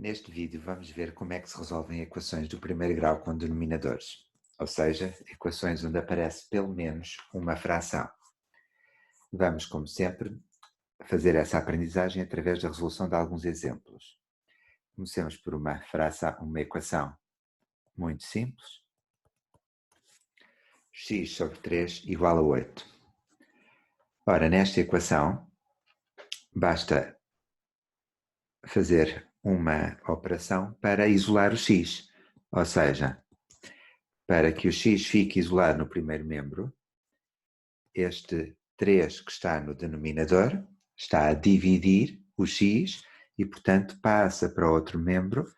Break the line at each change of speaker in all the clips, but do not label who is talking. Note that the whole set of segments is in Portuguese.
Neste vídeo vamos ver como é que se resolvem equações do primeiro grau com denominadores, ou seja, equações onde aparece pelo menos uma fração. Vamos, como sempre, fazer essa aprendizagem através da resolução de alguns exemplos. Comecemos por uma equação muito simples. X sobre 3 igual a 8. Ora, nesta equação, basta fazer uma operação para isolar o x, ou seja, para que o x fique isolado no primeiro membro, este 3 que está no denominador está a dividir o x e, portanto, passa para outro membro,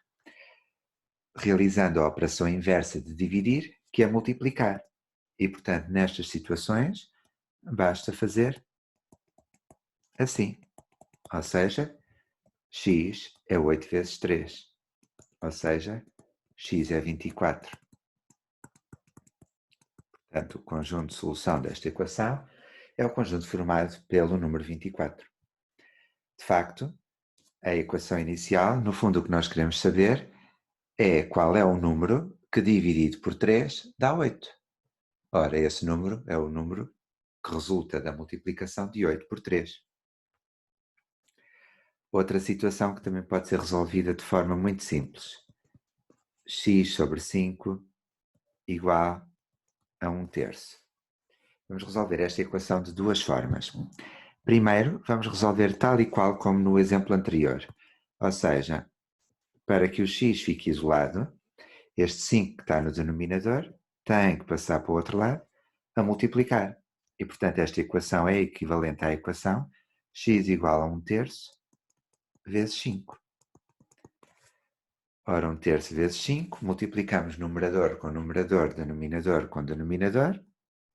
realizando a operação inversa de dividir, que é multiplicar. E, portanto, nestas situações, basta fazer assim, ou seja, x é 8 vezes 3, ou seja, x é 24. Portanto, o conjunto de solução desta equação é o conjunto formado pelo número 24. De facto, a equação inicial, no fundo o que nós queremos saber é qual é o número que dividido por 3 dá 8. Ora, esse número é o número que resulta da multiplicação de 8 por 3. Outra situação que também pode ser resolvida de forma muito simples. X sobre 5 igual a 1/3. Vamos resolver esta equação de duas formas. Primeiro, vamos resolver tal e qual como no exemplo anterior. Ou seja, para que o x fique isolado, este 5 que está no denominador tem que passar para o outro lado a multiplicar. E, portanto, esta equação é equivalente à equação x igual a 1/3 vezes 5. Ora, 1/3 vezes 5, multiplicamos numerador com numerador, denominador com denominador,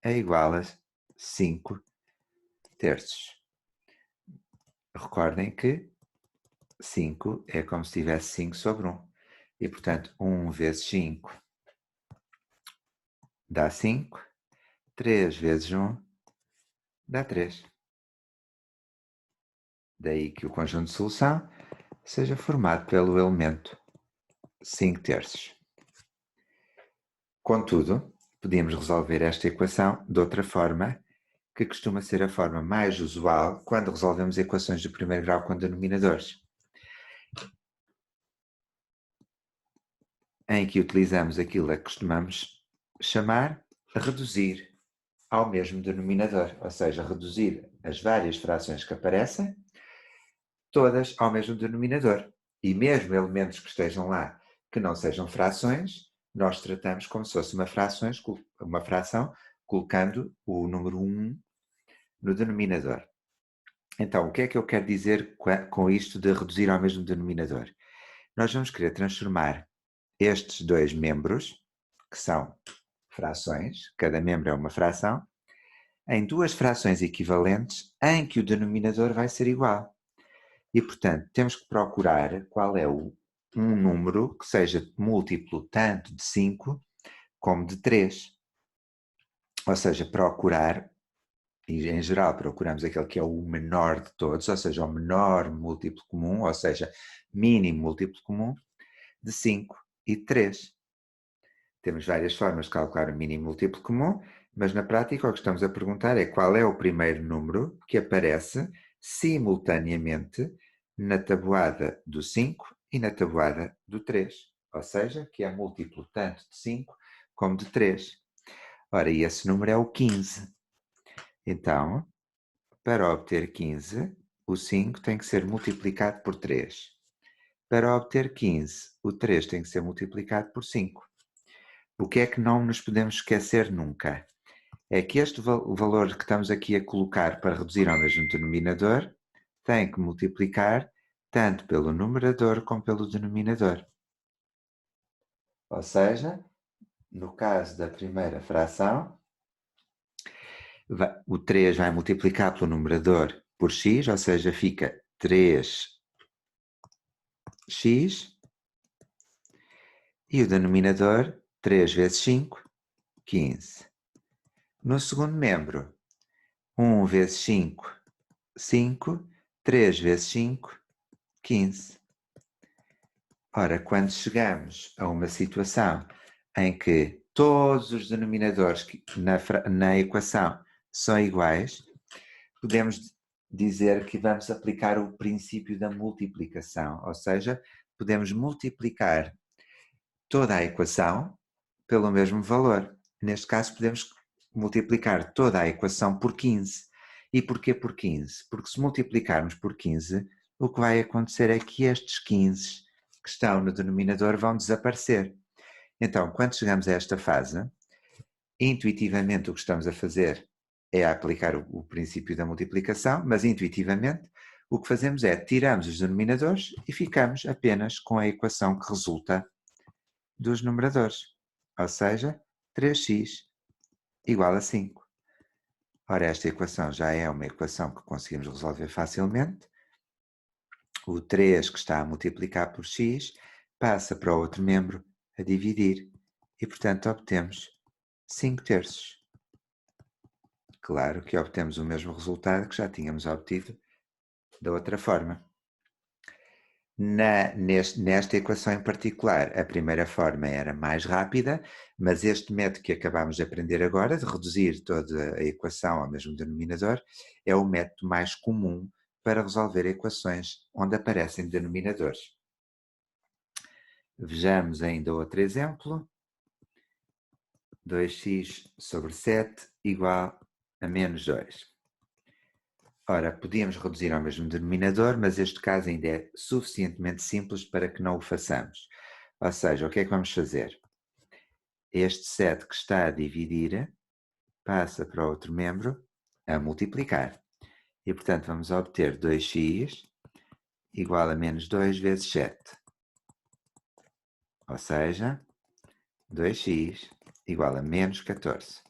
é igual a 5/3. Recordem que 5 é como se tivesse 5 sobre 1. E, portanto, 1 vezes 5 dá 5. 3 vezes 1 dá 3. Daí que o conjunto de solução seja formado pelo elemento 5/3. Contudo, podemos resolver esta equação de outra forma, que costuma ser a forma mais usual quando resolvemos equações do primeiro grau com denominadores, em que utilizamos aquilo a que costumamos chamar reduzir ao mesmo denominador, ou seja, reduzir as várias frações que aparecem, todas ao mesmo denominador. E mesmo elementos que estejam lá que não sejam frações, nós tratamos como se fosse uma fração, colocando o número 1 no denominador. Então, o que é que eu quero dizer com isto de reduzir ao mesmo denominador? Nós vamos querer transformar estes dois membros, que são frações, cada membro é uma fração, em duas frações equivalentes em que o denominador vai ser igual. E, portanto, temos que procurar qual é um número que seja múltiplo tanto de 5 como de 3. Ou seja, procurar, e em geral procuramos aquele que é o menor de todos, ou seja, o menor múltiplo comum, ou seja, mínimo múltiplo comum, de 5 e de 3. Temos várias formas de calcular o mínimo múltiplo comum, mas na prática o que estamos a perguntar é qual é o primeiro número que aparece simultaneamente na tabuada do 5 e na tabuada do 3, ou seja, que é múltiplo tanto de 5 como de 3. Ora, e esse número é o 15. Então, para obter 15, o 5 tem que ser multiplicado por 3. Para obter 15, o 3 tem que ser multiplicado por 5. O que é que não nos podemos esquecer nunca? É que este valor que estamos aqui a colocar para reduzir ao mesmo denominador tem que multiplicar tanto pelo numerador como pelo denominador. Ou seja, no caso da primeira fração, o 3 vai multiplicar pelo numerador por x, ou seja, fica 3x, e o denominador 3 vezes 5, 15. No segundo membro, 1 vezes 5, 5, 3 vezes 5, 15. Ora, quando chegamos a uma situação em que todos os denominadores na equação são iguais, podemos dizer que vamos aplicar o princípio da multiplicação, ou seja, podemos multiplicar toda a equação pelo mesmo valor. Neste caso, podemos multiplicar toda a equação por 15. E porquê por 15? Porque se multiplicarmos por 15, o que vai acontecer é que estes 15 que estão no denominador vão desaparecer. Então, quando chegamos a esta fase, intuitivamente o que estamos a fazer é aplicar o princípio da multiplicação, mas intuitivamente o que fazemos é tiramos os denominadores e ficamos apenas com a equação que resulta dos numeradores, ou seja, 3x igual a 5. Ora, esta equação já é uma equação que conseguimos resolver facilmente. O 3 que está a multiplicar por x passa para o outro membro a dividir e, portanto, obtemos 5/3. Claro que obtemos o mesmo resultado que já tínhamos obtido da outra forma. Nesta equação em particular, a primeira forma era mais rápida, mas este método que acabamos de aprender agora, de reduzir toda a equação ao mesmo denominador, é o método mais comum para resolver equações onde aparecem denominadores. Vejamos ainda outro exemplo. 2x sobre 7 igual a menos 2. Ora, podíamos reduzir ao mesmo denominador, mas este caso ainda é suficientemente simples para que não o façamos. Ou seja, o que é que vamos fazer? Este 7 que está a dividir passa para o outro membro a multiplicar. E, portanto, vamos obter 2x igual a menos 2 vezes 7. Ou seja, 2x igual a menos 14.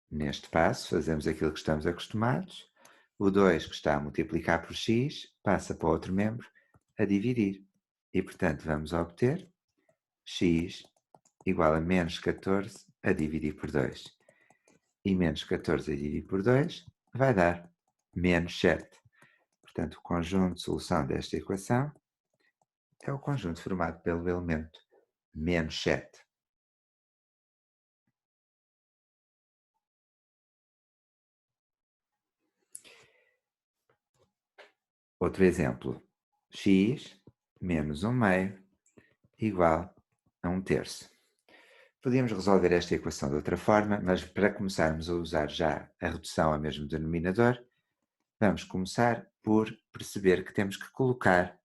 Neste passo, fazemos aquilo que estamos acostumados. O 2 que está a multiplicar por x passa para o outro membro a dividir. E, portanto, vamos obter x igual a menos 14 a dividir por 2. E menos 14 a dividir por 2 vai dar menos 7. Portanto, o conjunto de solução desta equação é o conjunto formado pelo elemento menos 7. Outro exemplo, x menos 1/2 igual a 1/3. Podíamos resolver esta equação de outra forma, mas para começarmos a usar já a redução ao mesmo denominador, vamos começar por perceber que temos que colocar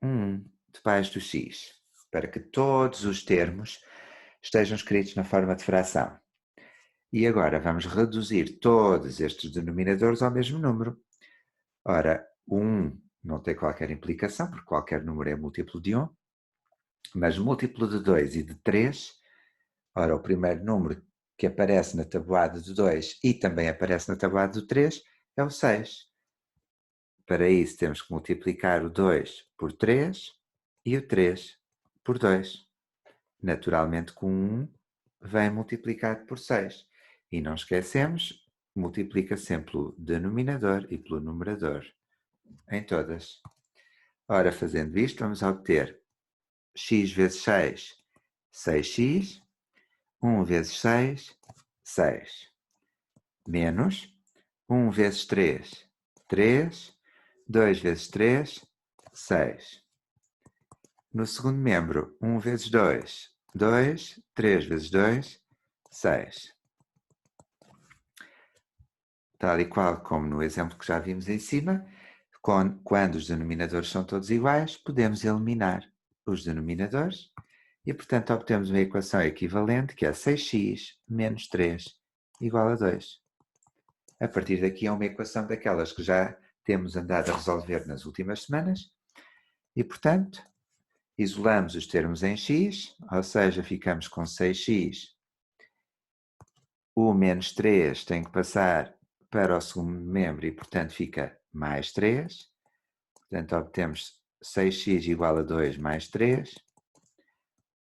1 debaixo do x, para que todos os termos estejam escritos na forma de fração. E agora vamos reduzir todos estes denominadores ao mesmo número. Ora, o 1 não tem qualquer implicação, porque qualquer número é múltiplo de 1, mas múltiplo de 2 e de 3, ora, o primeiro número que aparece na tabuada do 2 e também aparece na tabuada do 3 é o 6. Para isso temos que multiplicar o 2 por 3 e o 3 por 2. Naturalmente com 1 vem multiplicado por 6. E não esquecemos, multiplica sempre pelo denominador e pelo numerador em todas. Ora, fazendo isto, vamos obter x vezes 6, 6x, 1 vezes 6, 6, menos 1 vezes 3, 3, 2 vezes 3, 6. No segundo membro, 1 vezes 2, 2, 3 vezes 2, 6. Tal e qual como no exemplo que já vimos em cima, quando os denominadores são todos iguais, podemos eliminar os denominadores e, portanto, obtemos uma equação equivalente que é 6x menos 3 igual a 2. A partir daqui é uma equação daquelas que já temos andado a resolver nas últimas semanas e, portanto, isolamos os termos em x, ou seja, ficamos com 6x. O menos 3 tem que passar para o segundo membro e, portanto, fica mais 3. Portanto, obtemos 6x igual a 2 mais 3,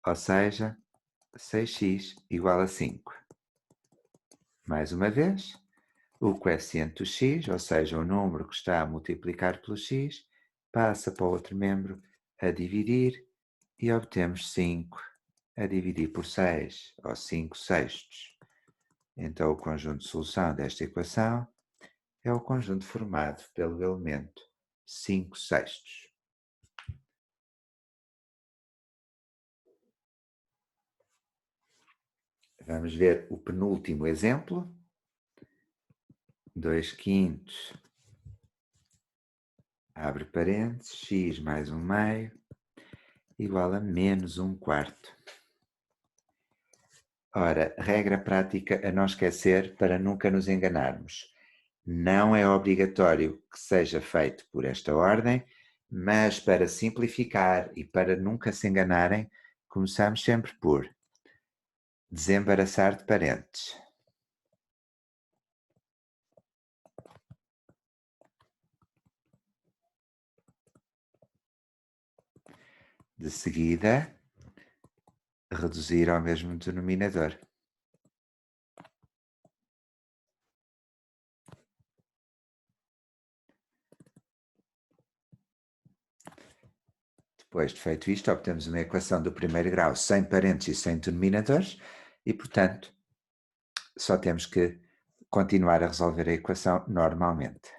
ou seja, 6x igual a 5. Mais uma vez, o coeficiente do x, ou seja, o número que está a multiplicar pelo x, passa para o outro membro a dividir e obtemos 5 a dividir por 6, ou 5 sextos. Então, o conjunto de solução desta equação é o conjunto formado pelo elemento 5 sextos. Vamos ver o penúltimo exemplo. 2 quintos, abre parênteses, x mais 1 meio, igual a menos 1 quarto. Ora, regra prática a não esquecer para nunca nos enganarmos. Não é obrigatório que seja feito por esta ordem, mas para simplificar e para nunca se enganarem, começamos sempre por desembaraçar de parênteses. De seguida, reduzir ao mesmo denominador. Depois de feito isto, obtemos uma equação do primeiro grau sem parênteses e sem denominadores e, portanto, só temos que continuar a resolver a equação normalmente.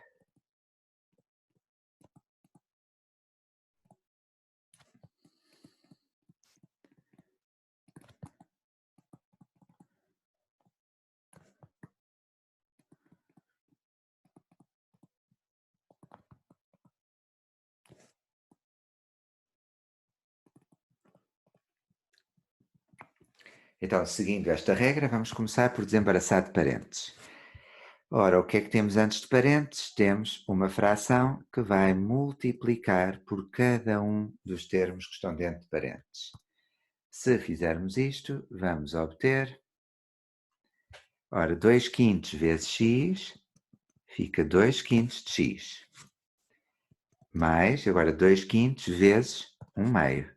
Então, seguindo esta regra, vamos começar por desembaraçar de parênteses. Ora, o que é que temos antes de parênteses? Temos uma fração que vai multiplicar por cada um dos termos que estão dentro de parênteses. Se fizermos isto, vamos obter, ora, 2 quintos vezes x, fica 2 quintos de x. Mais, agora, 2 quintos vezes 1 meio.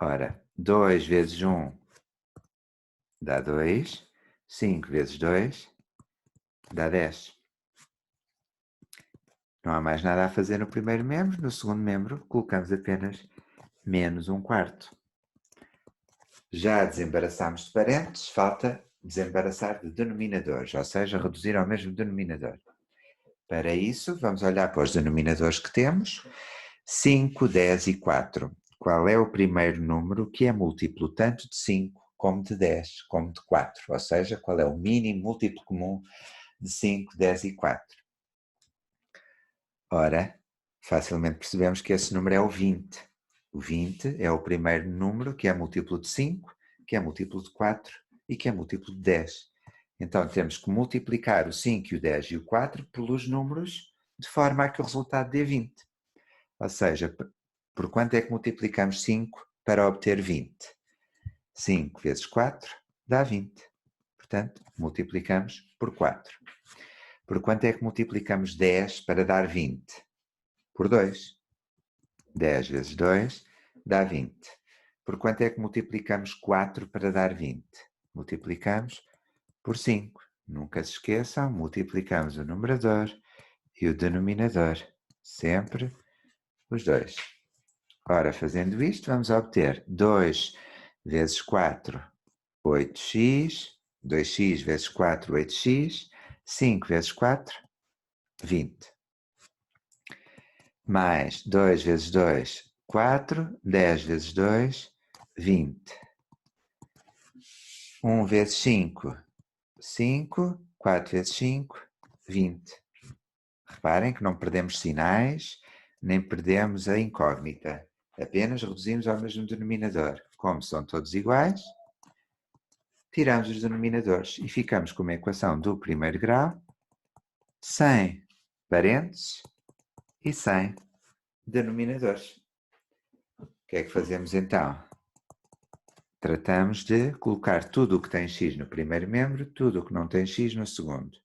Ora, 2 vezes 1 dá 2, 5 vezes 2 dá 10. Não há mais nada a fazer no primeiro membro. No segundo membro, colocamos apenas menos 1 quarto. Já desembaraçámos de parênteses, falta desembaraçar de denominadores, ou seja, reduzir ao mesmo denominador. Para isso, vamos olhar para os denominadores que temos. 5, 10 e 4. Qual é o primeiro número que é múltiplo tanto de 5 como de 10, como de 4? Ou seja, qual é o mínimo múltiplo comum de 5, 10 e 4? Ora, facilmente percebemos que esse número é o 20. O 20 é o primeiro número que é múltiplo de 5, que é múltiplo de 4 e que é múltiplo de 10. Então temos que multiplicar o 5, o 10 e o 4 pelos números de forma a que o resultado dê 20. Ou seja, por quanto é que multiplicamos 5 para obter 20? 5 vezes 4 dá 20. Portanto, multiplicamos por 4. Por quanto é que multiplicamos 10 para dar 20? Por 2. 10 vezes 2 dá 20. Por quanto é que multiplicamos 4 para dar 20? Multiplicamos por 5. Nunca se esqueçam, multiplicamos o numerador e o denominador. Sempre os dois. Ora, fazendo isto, vamos obter 2 vezes 4, 8x. 2x vezes 4, 8x. 5 vezes 4, 20. Mais 2 vezes 2, 4. 10 vezes 2, 20. 1 vezes 5, 5. 4 vezes 5, 20. Reparem que não perdemos sinais, nem perdemos a incógnita. Apenas reduzimos ao mesmo denominador. Como são todos iguais, tiramos os denominadores e ficamos com uma equação do primeiro grau sem parênteses e sem denominadores. O que é que fazemos então? Tratamos de colocar tudo o que tem x no primeiro membro, tudo o que não tem x no segundo.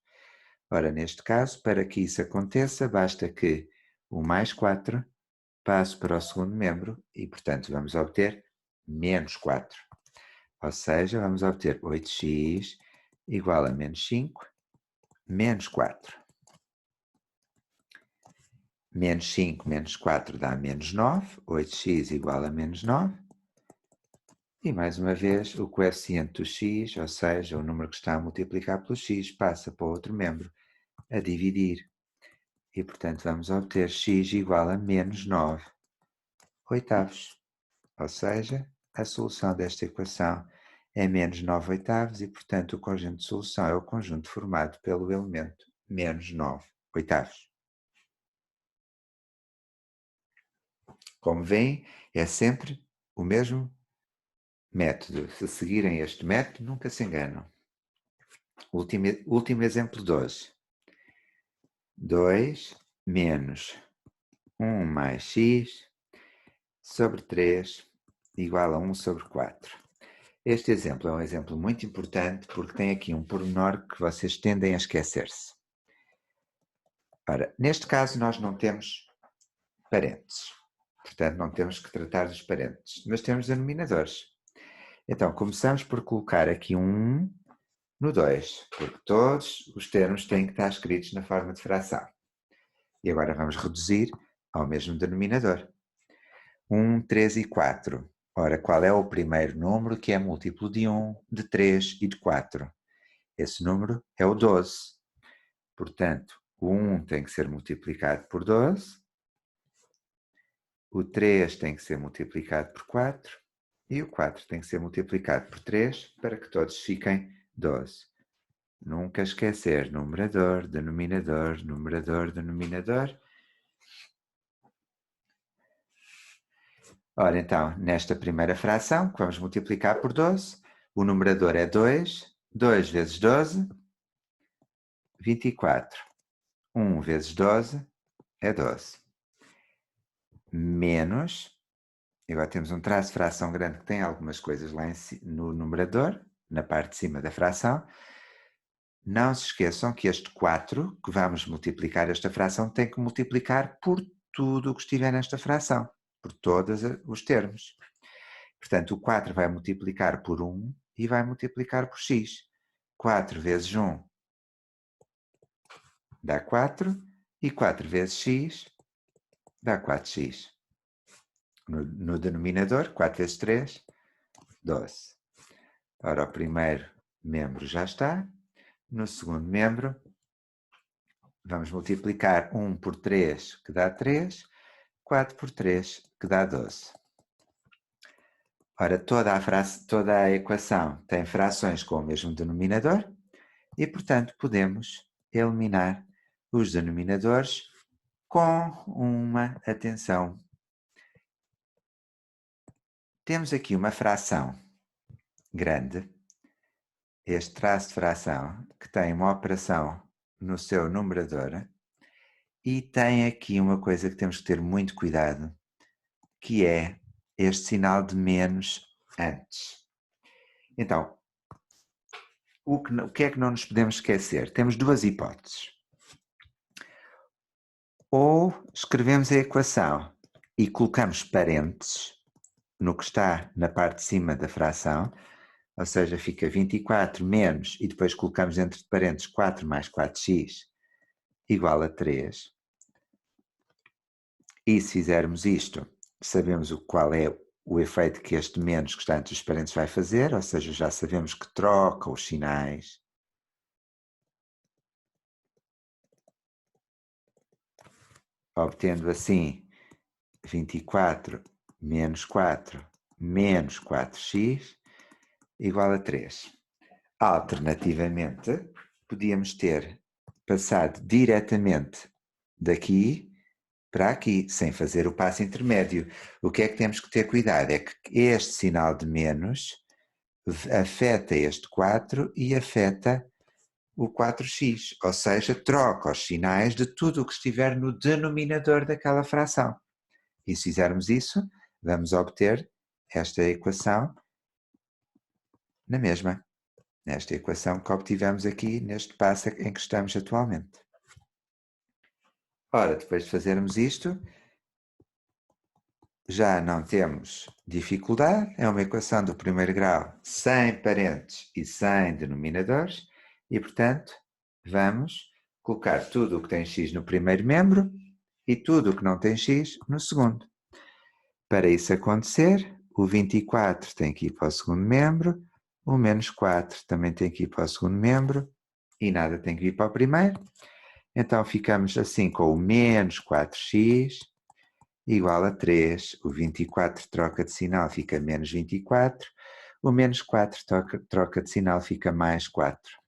Ora, neste caso, para que isso aconteça, basta que o mais 4 passe para o segundo membro e, portanto, vamos obter menos 4. Ou seja, vamos obter 8x igual a menos 5, menos 4. Menos 5 menos 4 dá menos 9. 8x igual a menos 9. E mais uma vez, o coeficiente do x, ou seja, o número que está a multiplicar pelo x, passa para o outro membro a dividir. E, portanto, vamos obter x igual a menos 9 oitavos. Ou seja, a solução desta equação é menos 9 oitavos e, portanto, o conjunto de solução é o conjunto formado pelo elemento menos 9 oitavos. Como veem, é sempre o mesmo método. Se seguirem este método, nunca se enganam. Último exemplo de hoje. 2 menos 1 mais x sobre 3 igual a 1 sobre 4. Este exemplo é um exemplo muito importante porque tem aqui um pormenor que vocês tendem a esquecer-se. Ora, neste caso nós não temos parentes, portanto não temos que tratar dos parentes, mas temos denominadores. Então começamos por colocar aqui um 1 no 2, porque todos os termos têm que estar escritos na forma de fração. E agora vamos reduzir ao mesmo denominador. 1, 3 e 4. Ora, qual é o primeiro número que é múltiplo de 1, de 3 e de 4? Esse número é o 12. Portanto, o 1 tem que ser multiplicado por 12, o 3 tem que ser multiplicado por 4 e o 4 tem que ser multiplicado por 3 para que todos fiquem 12. Nunca esquecer numerador, denominador, numerador, denominador. Ora, então, nesta primeira fração, que vamos multiplicar por 12, o numerador é 2, 2 vezes 12, 24. 1 vezes 12 é 12. Menos, agora temos um traço de fração grande que tem algumas coisas lá no numerador, na parte de cima da fração. Não se esqueçam que este 4, que vamos multiplicar esta fração, tem que multiplicar por tudo o que estiver nesta fração, por todos os termos. Portanto, o 4 vai multiplicar por 1 e vai multiplicar por x. 4 vezes 1 dá 4 e 4 vezes x dá 4x. No denominador, 4 vezes 3, 12. Ora, o primeiro membro já está. No segundo membro, vamos multiplicar 1 por 3, que dá 3, 4 por 3, que dá 12. Ora, toda a equação tem frações com o mesmo denominador e, portanto, podemos eliminar os denominadores com uma atenção. Temos aqui uma fração grande, este traço de fração, que tem uma operação no seu numerador e tem aqui uma coisa que temos que ter muito cuidado, que é este sinal de menos antes. Então, o que é que não nos podemos esquecer? Temos duas hipóteses. Ou escrevemos a equação e colocamos parênteses no que está na parte de cima da fração, ou seja, fica 24 menos, e depois colocamos entre parênteses 4 mais 4x igual a 3. E se fizermos isto, sabemos qual é o efeito que este menos que está entre os parênteses vai fazer, ou seja, já sabemos que troca os sinais. Obtendo assim 24 menos 4 menos 4x igual a 3. Alternativamente, podíamos ter passado diretamente daqui para aqui, sem fazer o passo intermédio. O que é que temos que ter cuidado? É que este sinal de menos afeta este 4 e afeta o 4x, ou seja, troca os sinais de tudo o que estiver no denominador daquela fração. E se fizermos isso, vamos obter esta equação na mesma, nesta equação que obtivemos aqui neste passo em que estamos atualmente. Ora, depois de fazermos isto, já não temos dificuldade, é uma equação do primeiro grau sem parênteses e sem denominadores e, portanto, vamos colocar tudo o que tem x no primeiro membro e tudo o que não tem x no segundo. Para isso acontecer, o 24 tem que ir para o segundo membro, o menos 4 também tem que ir para o segundo membro e nada tem que ir para o primeiro. Então ficamos assim com o menos 4x igual a 3. O 24 troca de sinal, fica menos 24. O menos 4 troca de sinal, fica mais 4.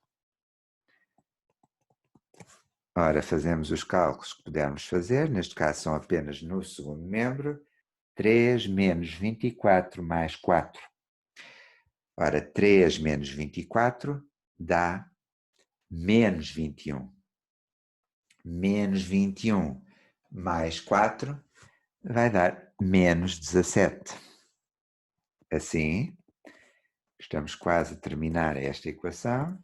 Ora, fazemos os cálculos que pudermos fazer. Neste caso são apenas no segundo membro. 3 menos 24 mais 4. Ora, 3 menos 24 dá menos 21. Menos 21 mais 4 vai dar menos 17. Assim, estamos quase a terminar esta equação.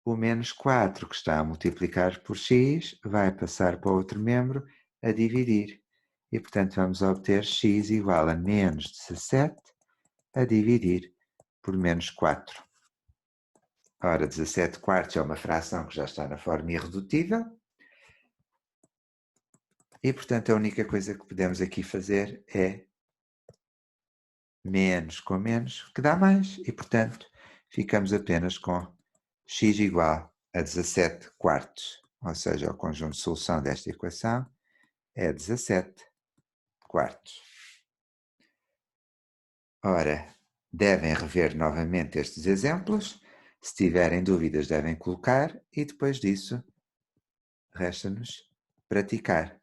O menos 4 que está a multiplicar por x vai passar para o outro membro a dividir. E, portanto, vamos obter x igual a menos 17 a dividir por menos 4. Ora, 17 quartos é uma fração que já está na forma irredutível. E, portanto, a única coisa que podemos aqui fazer é menos com menos, que dá mais. E, portanto, ficamos apenas com x igual a 17 quartos. Ou seja, o conjunto de solução desta equação é 17 quartos. Ora, devem rever novamente estes exemplos. Se tiverem dúvidas, devem colocar e depois disso, resta-nos praticar.